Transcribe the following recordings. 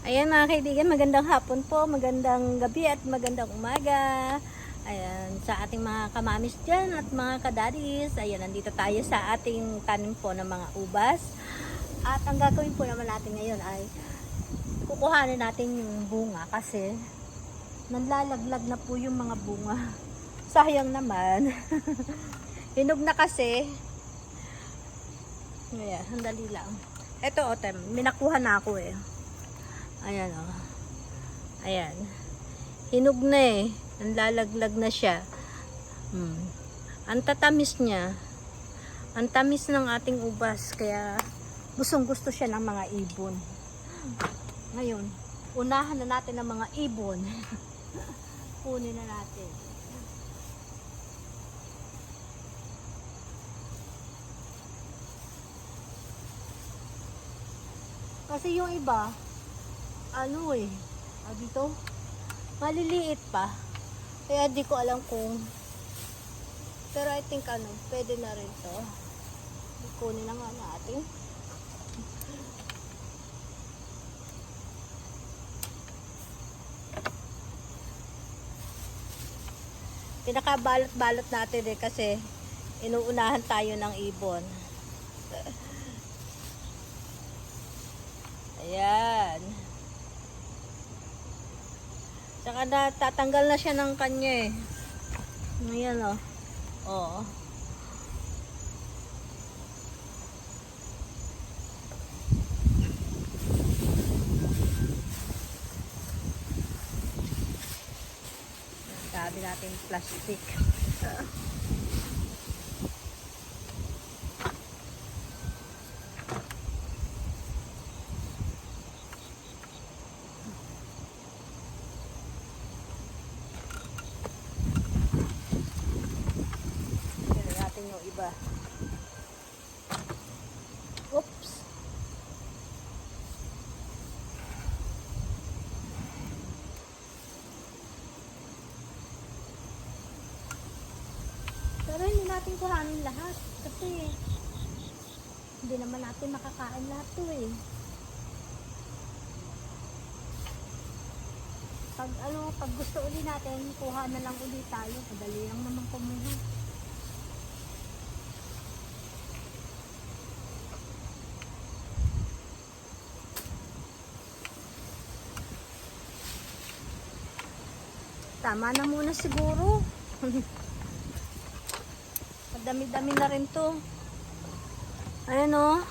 Ayan mga kaibigan, magandang hapon po, magandang gabi at magandang umaga. Ayan, sa ating mga kamamis dyan at mga kadadis. Ayan, nandito tayo sa ating tanim po ng mga ubas. At ang gagawin po naman natin ngayon ay kukuhanin natin yung bunga kasi nanlalaglag na po yung mga bunga. Sayang naman. Hinog na kasi. Ayan, sandali lang. Ito o, minakuha na ako eh. Ayan o. Ayan. Hinog na eh. Nanlalaglag na siya. Ang tatamis niya. Ang tamis ng ating ubas. Kaya gustong gusto siya ng mga ibon. Ngayon, unahan na natin ang mga ibon. Kunin na natin. Kasi yung iba, ano eh, dito, maliliit pa. Kaya di ko alam kung, pero I think pwede na rin to. Kunin na nga natin. Pinakabalot-balot natin eh kasi inuunahan tayo ng ibon. Ayan. Saka tatanggal na siya ng kanya eh. Ayan o. Oo. Sabi natin plastic. Yung iba. Oops. Pero hindi natin kuhanin lahat kasi hindi naman natin makakain lahat to eh. Pag gusto uli natin, kuha na lang uli tayo. Madali lang naman kumuha. Tama na muna siguro. Madami-dami na rin to. Ayan o.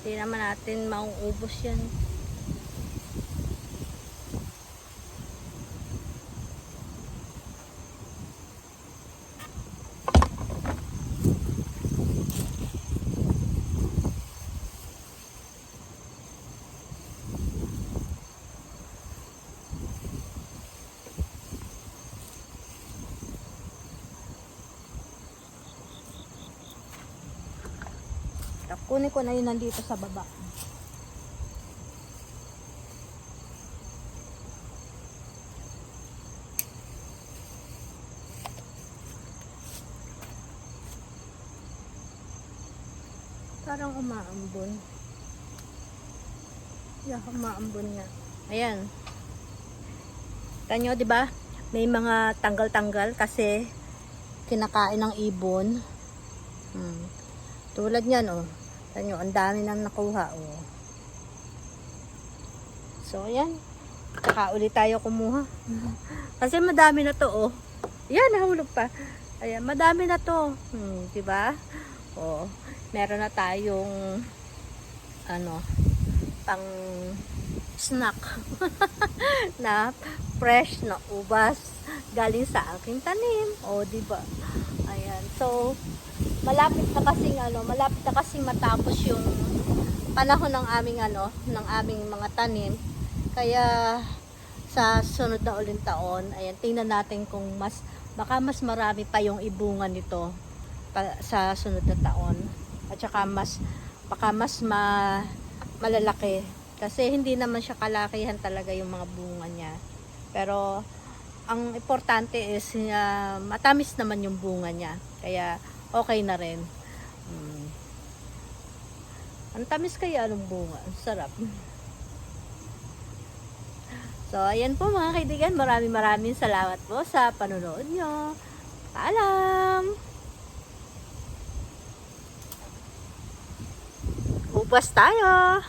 Hindi naman natin mauubos yan. Kunin ko na yun nandito sa baba. Parang umaambon. Yeah, umaambon nga. Ayan. Tanyo, 'di ba? May mga tanggal-tanggal kasi kinakain ng ibon. Tulad niyan, oh. Tanyo, ang dami nang nakuha, oh. So, ayan. Saka ulit tayo kumuha. Kasi madami na to, oh. Yan, nahulog pa. Ayan, madami na to. Diba? Oh, meron na tayong pang snack na fresh na ubas galing sa aking tanim. Oh, diba? Ayan. So, malapit na kasi matapos yung panahon ng aming mga tanim. Kaya sa sunod na uling taon, ayan, tingnan natin kung baka mas marami pa yung ibunga nito sa sunod na taon. At saka baka mas malalaki kasi hindi naman siya kalakihan talaga yung mga bunga niya. Pero ang importante is matamis naman yung bunga niya. Kaya okay na rin. Ang tamis kaya ng bunga. Ang sarap. So, ayan po mga kaibigan. Maraming salamat po sa panonood nyo. Paalam! Ubas tayo!